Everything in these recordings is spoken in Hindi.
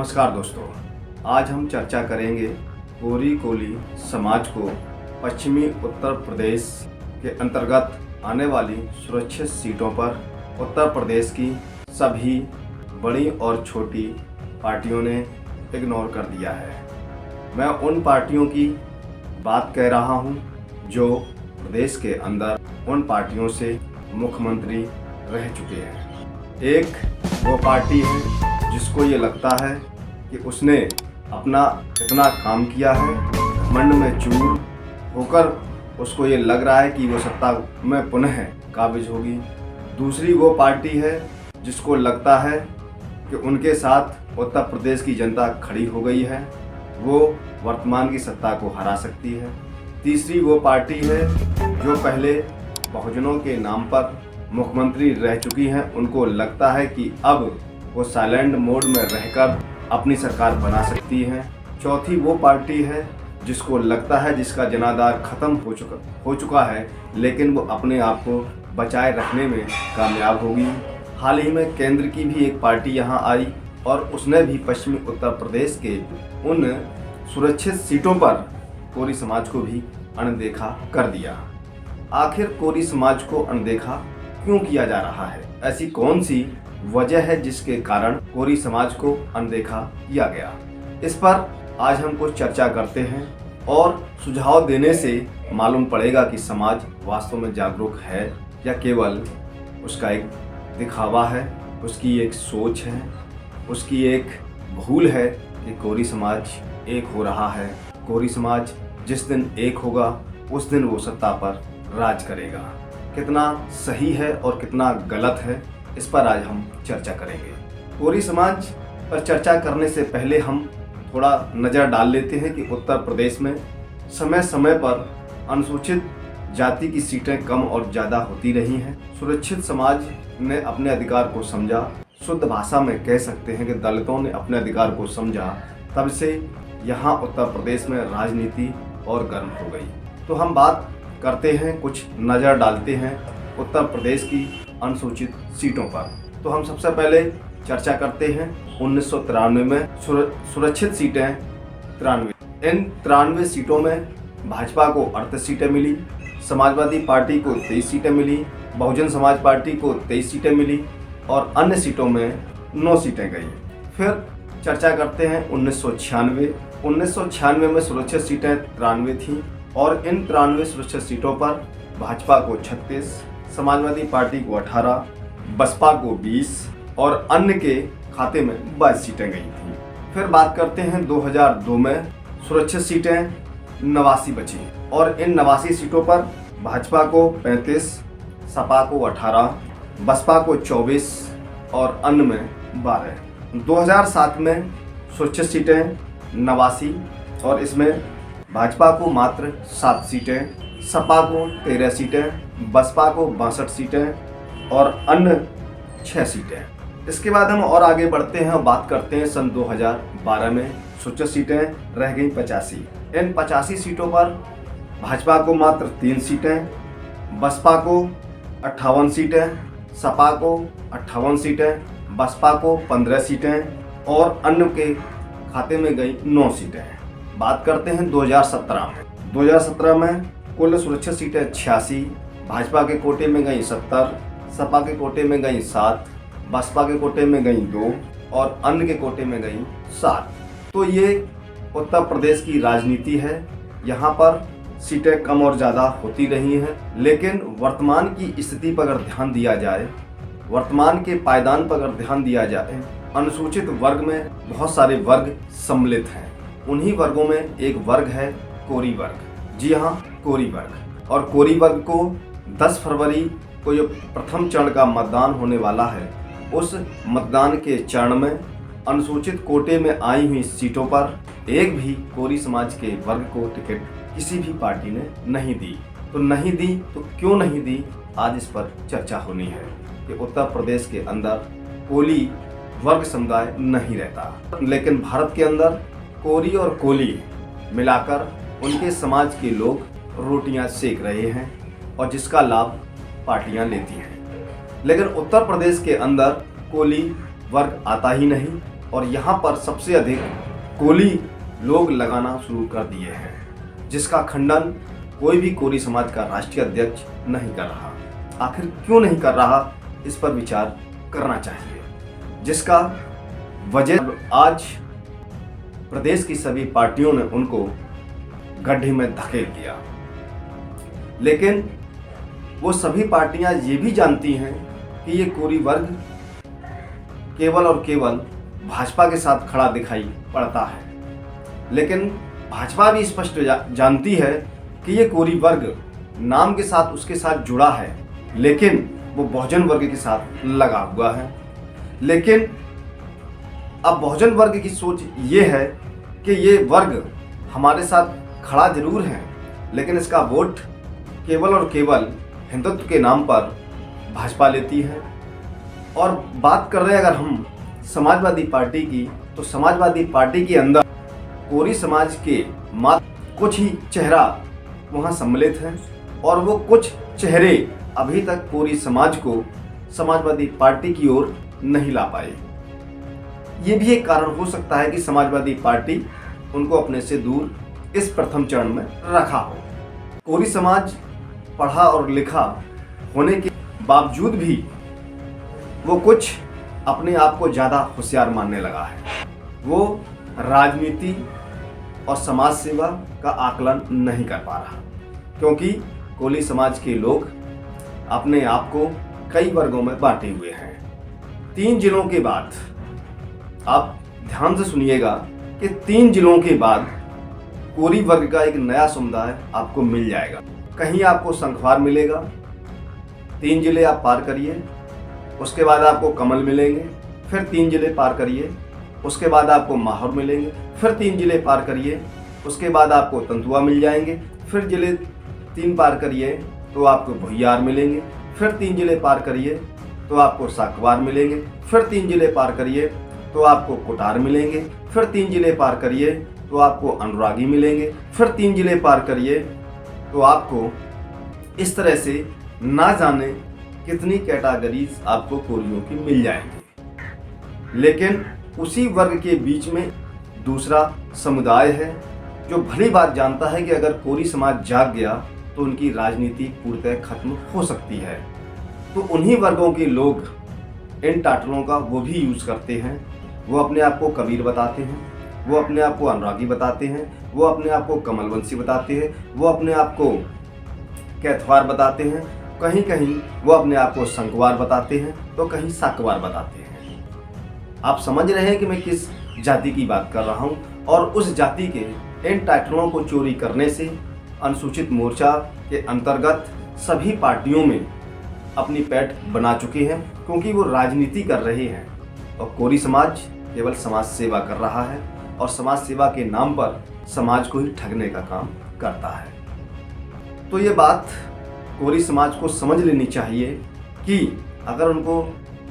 नमस्कार दोस्तों, आज हम चर्चा करेंगे कोरी कोली समाज को पश्चिमी उत्तर प्रदेश के अंतर्गत आने वाली सुरक्षित सीटों पर उत्तर प्रदेश की सभी बड़ी और छोटी पार्टियों ने इग्नोर कर दिया है। मैं उन पार्टियों की बात कह रहा हूं जो प्रदेश के अंदर उन पार्टियों से मुख्यमंत्री रह चुके हैं। एक वो पार्टी है जिसको ये लगता है कि उसने अपना इतना काम किया है, घमंड में चूर होकर उसको ये लग रहा है कि वो सत्ता में पुनः काबिज होगी। दूसरी वो पार्टी है जिसको लगता है कि उनके साथ उत्तर प्रदेश की जनता खड़ी हो गई है, वो वर्तमान की सत्ता को हरा सकती है। तीसरी वो पार्टी है जो पहले बहुजनों के नाम पर मुख्यमंत्री रह चुकी हैं, उनको लगता है कि अब वो साइलेंट मोड में रहकर अपनी सरकार बना सकती है। चौथी वो पार्टी है जिसको लगता है, जिसका जनाधार खत्म हो चुका है, लेकिन वो अपने आप को बचाए रखने में कामयाब होगी। हाल ही में केंद्र की भी एक पार्टी यहाँ आई और उसने भी पश्चिमी उत्तर प्रदेश के उन सुरक्षित सीटों पर कोरी समाज को भी अनदेखा कर दिया। आखिर कोरी समाज को अनदेखा क्यों किया जा रहा है? ऐसी कौन सी वजह है जिसके कारण कोरी समाज को अनदेखा किया गया? इस पर आज हम कुछ चर्चा करते हैं और सुझाव देने से मालूम पड़ेगा कि समाज वास्तव में जागरूक है या केवल उसका एक दिखावा है, उसकी एक सोच है, उसकी एक भूल है कि कोरी समाज एक हो रहा है। कोरी समाज जिस दिन एक होगा उस दिन वो सत्ता पर राज करेगा। कितना सही है और कितना गलत है, इस पर आज हम चर्चा करेंगे। कोरी समाज पर चर्चा करने से पहले हम थोड़ा नज़र डाल लेते हैं कि उत्तर प्रदेश में समय समय पर अनुसूचित जाति की सीटें कम और ज़्यादा होती रही हैं। सुरक्षित समाज ने अपने अधिकार को समझा, शुद्ध भाषा में कह सकते हैं कि दलितों ने अपने अधिकार को समझा, तब से यहाँ उत्तर प्रदेश में राजनीति और गर्म हो गई। तो हम बात करते हैं, कुछ नज़र डालते हैं उत्तर प्रदेश की अनुसूचित सीटों पर। तो हम सबसे पहले चर्चा करते हैं 1993 में सुरक्षित सीटें 93। इन 93 सीटों में भाजपा को 38 सीटें मिली, समाजवादी पार्टी को 23 सीटें मिली, बहुजन समाज पार्टी को 23 सीटें मिली और अन्य सीटों में 9 सीटें गई। फिर चर्चा करते हैं 1996। 1996 में सुरक्षित सीटें 93 थीं और इन 93 सुरक्षित सीटों पर भाजपा को 36, समाजवादी पार्टी को 18, बसपा को 20 और अन्य के खाते में 22 सीटें गई थीं। फिर बात करते हैं 2002 में सुरक्षित सीटें 89 बची और इन 89 सीटों पर भाजपा को 35, सपा को 18, बसपा को 24 और अन्य में 12। 2007 में सुरक्षित सीटें 89 और इसमें भाजपा को मात्र 7 सीटें, सपा को 13 सीटें, बसपा को 62 सीटें और अन्य 6 सीटें। इसके बाद हम और आगे बढ़ते हैं और बात करते हैं सन 2012 में सुरक्षित सीटें रह गई 85। इन 85 सीटों पर भाजपा को मात्र 3 सीटें, बसपा को 58 सीटें, सपा को 58 सीटें, बसपा को 15 सीटें और अन्य के खाते में गई 9 सीटें। बात करते हैं 2017 में। 2017 में कुल सुरक्षित सीटें 86, भाजपा के कोटे में गई 70, सपा के कोटे में गई 7, बसपा के कोटे में गई 2 और अन्य के कोटे में गई 7। तो ये उत्तर प्रदेश की राजनीति है। यहाँ पर सीटें कम और ज़्यादा होती रही हैं, लेकिन वर्तमान की स्थिति पर अगर ध्यान दिया जाए, वर्तमान के पायदान पर अगर ध्यान दिया जाए, अनुसूचित वर्ग में बहुत सारे वर्ग सम्मिलित हैं। उन्हीं वर्गों में एक वर्ग है कोरी वर्ग। जी हाँ, कोरी वर्ग। और कोरी वर्ग को 10 फरवरी को जो प्रथम चरण का मतदान होने वाला है, उस मतदान के चरण में अनुसूचित कोटे में आई हुई सीटों पर एक भी कोरी समाज के वर्ग को टिकट किसी भी पार्टी ने नहीं दी। तो नहीं दी तो क्यों नहीं दी, आज इस पर चर्चा होनी है कि उत्तर प्रदेश के अंदर कोली वर्ग समुदाय नहीं रहता, लेकिन भारत के अंदर कोरी और कोली मिलाकर उनके समाज के लोग रोटियां सेक रहे हैं और जिसका लाभ पार्टियां लेती हैं। लेकिन उत्तर प्रदेश के अंदर कोली वर्ग आता ही नहीं और यहाँ पर सबसे अधिक कोली लोग लगाना शुरू कर दिए हैं, जिसका खंडन कोई भी कोली समाज का राष्ट्रीय अध्यक्ष नहीं कर रहा। आखिर क्यों नहीं कर रहा, इस पर विचार करना चाहिए, जिसका वजह आज प्रदेश की सभी पार्टियों ने उनको गड्ढे में धकेल दिया। लेकिन वो सभी पार्टियां ये भी जानती हैं कि ये कोली वर्ग केवल और केवल भाजपा के साथ खड़ा दिखाई पड़ता है, लेकिन भाजपा भी स्पष्ट जानती है कि ये कोली वर्ग नाम के साथ उसके साथ जुड़ा है, लेकिन वो बहुजन वर्ग के साथ लगा हुआ है। लेकिन अब बहुजन वर्ग की सोच ये है कि ये वर्ग हमारे साथ खड़ा जरूर है, लेकिन इसका वोट केवल और केवल हिंदुत्व के नाम पर भाजपा लेती है। और बात कर रहे हैं अगर हम समाजवादी पार्टी की, तो समाजवादी पार्टी के अंदर कोरी समाज के मात्र कुछ ही चेहरा वहाँ सम्मिलित हैं, और वो कुछ चेहरे अभी तक कोरी समाज को समाजवादी पार्टी की ओर नहीं ला पाए। ये भी एक कारण हो सकता है कि समाजवादी पार्टी उनको अपने से दूर इस प्रथम चरण में रखा हो। कोरी समाज पढ़ा और लिखा होने के बावजूद भी वो कुछ अपने आप को ज़्यादा होशियार मानने लगा है। वो राजनीति और समाज सेवा का आकलन नहीं कर पा रहा, क्योंकि कोली समाज के लोग अपने आप को कई वर्गों में बांटे हुए हैं। 3 जिलों के बाद, आप ध्यान से सुनिएगा कि 3 जिलों के बाद कोरी वर्ग का एक नया समुदाय आपको मिल जाएगा। कहीं आपको संखवार मिलेगा, 3 जिले आप पार करिए, उसके बाद आपको कमल मिलेंगे, फिर 3 जिले पार करिए, उसके बाद आपको माहौर मिलेंगे, फिर 3 जिले पार करिए, उसके बाद आपको तंतुआ मिल जाएंगे, फिर जिले 3 पार करिए तो आपको भुइयार मिलेंगे, फिर 3 जिले पार करिए तो आपको साकवार मिलेंगे, फिर 3 जिले पार करिए तो आपको कोटार मिलेंगे, फिर 3 जिले पार करिए तो आपको अनुरागी मिलेंगे, फिर 3 जिले पार करिए तो आपको इस तरह से ना जाने कितनी कैटेगरीज आपको कोरियों की मिल जाएंगी। लेकिन उसी वर्ग के बीच में दूसरा समुदाय है जो भली बात जानता है कि अगर कोरी समाज जाग गया तो उनकी राजनीति पूर्णतः खत्म हो सकती है। तो उन्हीं वर्गों के लोग इन टाइटलों का वो भी यूज़ करते हैं। वो अपने आप को कबीर बताते हैं, वो अपने आप को अनुरागी बताते हैं, वो अपने आप को कमलवंशी बताते हैं, वो अपने आप को कैथवार बताते हैं, कहीं कहीं वो अपने आप को संकवार बताते हैं, तो कहीं साकवार बताते हैं। आप समझ रहे हैं कि मैं किस जाति की बात कर रहा हूँ। और उस जाति के इन टाइटलों को चोरी करने से अनुसूचित मोर्चा के अंतर्गत सभी पार्टियों में अपनी पैठ बना चुके हैं, क्योंकि वो राजनीति कर रहे हैं और कोरी समाज केवल समाज सेवा कर रहा है और समाज सेवा के नाम पर समाज को ही ठगने का काम करता है। तो ये बात कोरी समाज को समझ लेनी चाहिए कि अगर उनको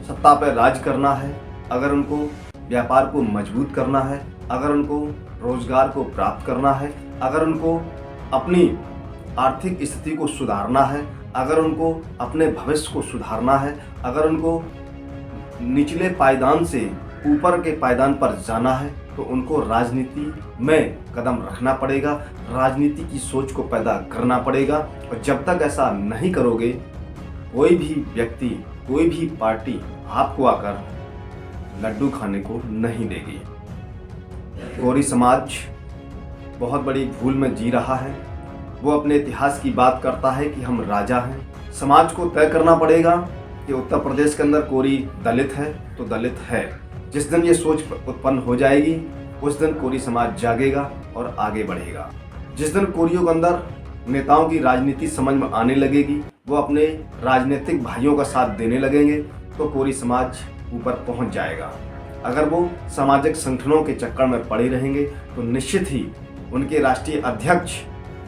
सत्ता पर राज करना है, अगर उनको व्यापार को मजबूत करना है, अगर उनको रोजगार को प्राप्त करना है, अगर उनको अपनी आर्थिक स्थिति को सुधारना है, अगर उनको अपने भविष्य को सुधारना है, अगर उनको निचले पायदान से ऊपर के पायदान पर जाना है, तो उनको राजनीति में कदम रखना पड़ेगा, राजनीति की सोच को पैदा करना पड़ेगा। और जब तक ऐसा नहीं करोगे, कोई भी व्यक्ति, कोई भी पार्टी आपको आकर लड्डू खाने को नहीं देगी। कोरी समाज बहुत बड़ी भूल में जी रहा है। वो अपने इतिहास की बात करता है कि हम राजा हैं। समाज को तय करना पड़ेगा कि उत्तर प्रदेश के अंदर कोरी दलित है तो दलित है। जिस दिन ये सोच उत्पन्न हो जाएगी, उस दिन कोरी समाज जागेगा और आगे बढ़ेगा। जिस दिन कोरियों के अंदर नेताओं की राजनीति समझ में आने लगेगी, वो अपने राजनीतिक भाइयों का साथ देने लगेंगे, तो कोरी समाज ऊपर पहुंच जाएगा। अगर वो सामाजिक संगठनों के चक्कर में पड़े रहेंगे तो निश्चित ही उनके राष्ट्रीय अध्यक्ष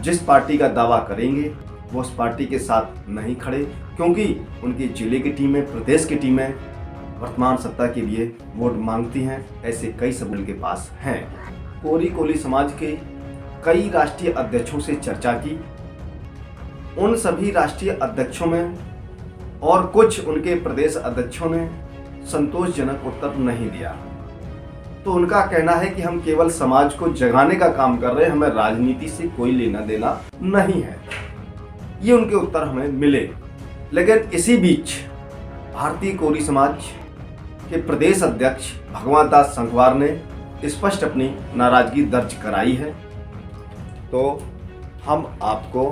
जिस पार्टी का दावा करेंगे वो उस पार्टी के साथ नहीं खड़े, क्योंकि उनकी जिले की टीमें, प्रदेश की टीमें वर्तमान सत्ता के लिए वोट मांगती हैं। ऐसे कई सबूत के पास हैं। कोली समाज के कई राष्ट्रीय अध्यक्षों से चर्चा की। उन सभी राष्ट्रीय अध्यक्षों में और कुछ उनके प्रदेश अध्यक्षों ने संतोषजनक उत्तर नहीं दिया। तो उनका कहना है कि हम केवल समाज को जगाने का काम कर रहे हैं, हमें राजनीति से कोई लेना देना नहीं है। ये उनके उत्तर हमें मिले। लेकिन इसी बीच भारतीय कोरी समाज के प्रदेश अध्यक्ष भगवान दास संखवार ने स्पष्ट अपनी नाराजगी दर्ज कराई है। तो हम आपको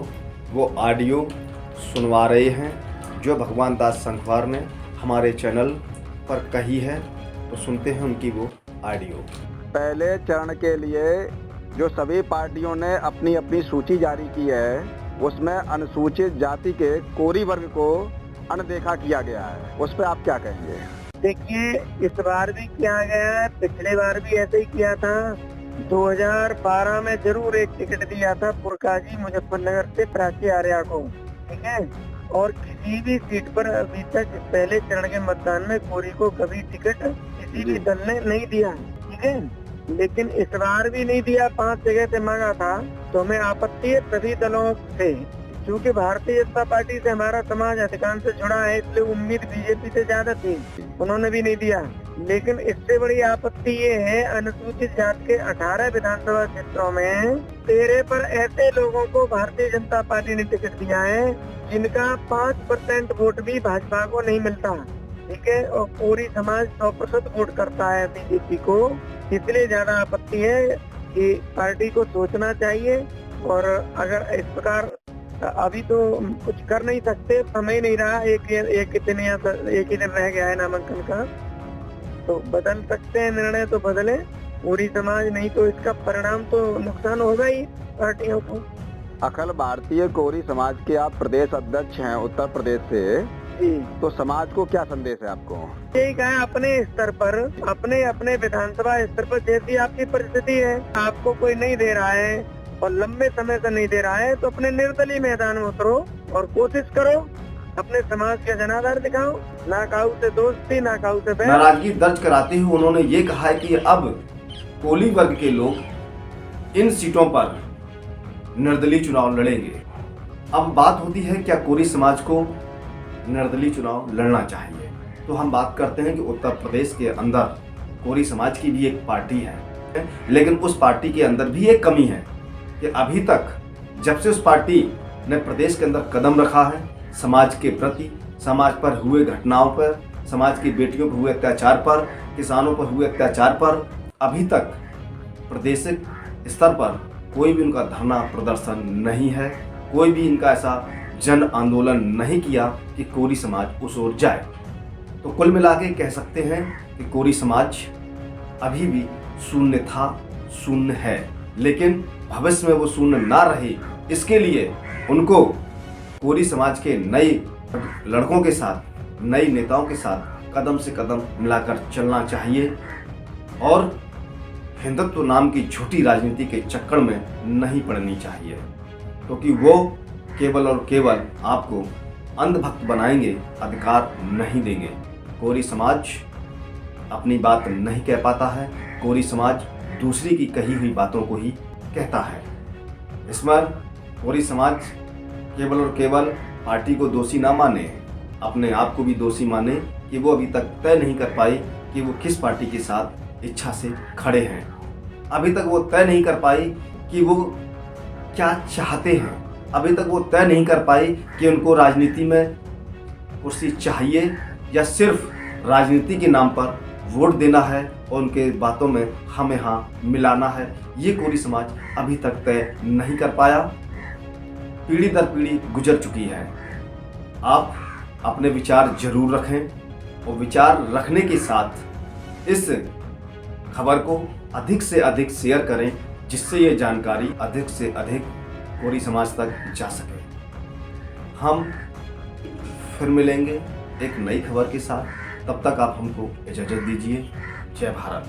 वो ऑडियो सुनवा रहे हैं जो भगवान दास संखवार ने हमारे चैनल पर कही है। तो सुनते हैं उनकी वो ऑडियो। पहले चरण के लिए जो सभी पार्टियों ने अपनी अपनी सूची जारी की है, उसमें अनुसूचित जाति के कोरी वर्ग को अनदेखा किया गया है। उस पर आप क्या कहेंगे? देखिए, इस बार भी किया गया है, पिछले बार भी ऐसे ही किया था। 2012 में जरूर एक टिकट दिया था पुरकाजी मुजफ्फरनगर से प्राची आर्या को, ठीक है। और किसी भी सीट पर अभी तक पहले चरण के मतदान में कोरी को कभी टिकट किसी भी दल ने नहीं दिया, ठीक है। लेकिन इस बार भी नहीं दिया, 5 जगह से मांगा था। तो हमें आपत्ति है सभी दलों से, क्योंकि भारतीय जनता पार्टी से हमारा समाज अधिकांश से जुड़ा है, इसलिए उम्मीद बीजेपी से ज्यादा थी, उन्होंने भी नहीं दिया। लेकिन इससे बड़ी आपत्ति ये है, अनुसूचित जाति के 18 विधानसभा क्षेत्रों में 13 पर ऐसे लोगों को भारतीय जनता पार्टी ने टिकट दिया है जिनका 5% वोट भी भाजपा को नहीं मिलता, ठीक है। और पूरी समाज 100% वोट करता है बीजेपी को। इसलिए ज्यादा आपत्ति है कि पार्टी को सोचना चाहिए। और अगर इस प्रकार अभी तो कुछ कर नहीं सकते, समय नहीं रहा, एक ही दिन रह गया है नामांकन का, तो बदल सकते हैं निर्णय तो बदले पूरी समाज, नहीं तो इसका परिणाम तो नुकसान होगा ही पार्टियों को। अखिल भारतीय कोरी समाज के आप प्रदेश अध्यक्ष हैं उत्तर प्रदेश से, तो समाज को क्या संदेश है आपको? यही कहा, अपने स्तर पर, अपने विधानसभा स्तर पर जैसी आपकी परिस्थिति है, आपको कोई नहीं दे रहा है और लंबे समय से नहीं दे रहा है, तो अपने निर्दलीय मैदान में उतरो और कोशिश करो, अपने समाज का जनाधार दिखाओ। ना काऊ से दोस्ती, ना काऊ से बैर। नाराजगी दर्ज कराते हुए उन्होंने ये कहा है कि अब कोली वर्ग के लोग इन सीटों पर निर्दलीय चुनाव लड़ेंगे। अब बात होती है क्या कोरी समाज को निर्दलीय चुनाव लड़ना चाहिए? तो हम बात करते हैं कि उत्तर प्रदेश के अंदर कोरी समाज की भी एक पार्टी है, लेकिन उस पार्टी के अंदर भी एक कमी है कि अभी तक जब से उस पार्टी ने प्रदेश के अंदर कदम रखा है, समाज के प्रति, समाज पर हुए घटनाओं पर, समाज की बेटियों पर हुए अत्याचार पर, किसानों पर हुए अत्याचार पर, अभी तक प्रदेश स्तर पर कोई भी उनका धरना प्रदर्शन नहीं है, कोई भी इनका ऐसा जन आंदोलन नहीं किया कि कोरी समाज उस ओर जाए। तो कुल मिला के कह सकते हैं कि कोरी समाज अभी भी शून्य था, शून्य है, लेकिन भविष्य में वो शून्य ना रहे, इसके लिए उनको कोरी समाज के नए लड़कों के साथ, नए नेताओं के साथ कदम से कदम मिलाकर चलना चाहिए और हिंदुत्व नाम की झूठी राजनीति के चक्कर में नहीं पड़नी चाहिए, क्योंकि वो केवल और केवल आपको अंधभक्त बनाएंगे, अधिकार नहीं देंगे। कोरी समाज अपनी बात नहीं कह पाता है, कोरी समाज दूसरी की कही हुई बातों को ही कहता है। इसमें कोरी समाज केवल और केवल पार्टी को दोषी ना माने, अपने आप को भी दोषी माने कि वो अभी तक तय नहीं कर पाई कि वो किस पार्टी के साथ इच्छा से खड़े हैं। अभी तक वो तय नहीं कर पाई कि वो क्या चाहते हैं, अभी तक वो तय नहीं कर पाई कि उनको राजनीति में कुर्सी चाहिए या सिर्फ राजनीति के नाम पर वोट देना है और उनके बातों में हमें हाँ मिलाना है। ये कोरी समाज अभी तक तय नहीं कर पाया, पीढ़ी दर पीढ़ी गुजर चुकी है। आप अपने विचार जरूर रखें और विचार रखने के साथ इस खबर को अधिक से अधिक शेयर करें, जिससे ये जानकारी अधिक से अधिक कोरी समाज तक जा सके। हम फिर मिलेंगे एक नई खबर के साथ, तब तक आप हमको इजाज़त दीजिए। जय भारत।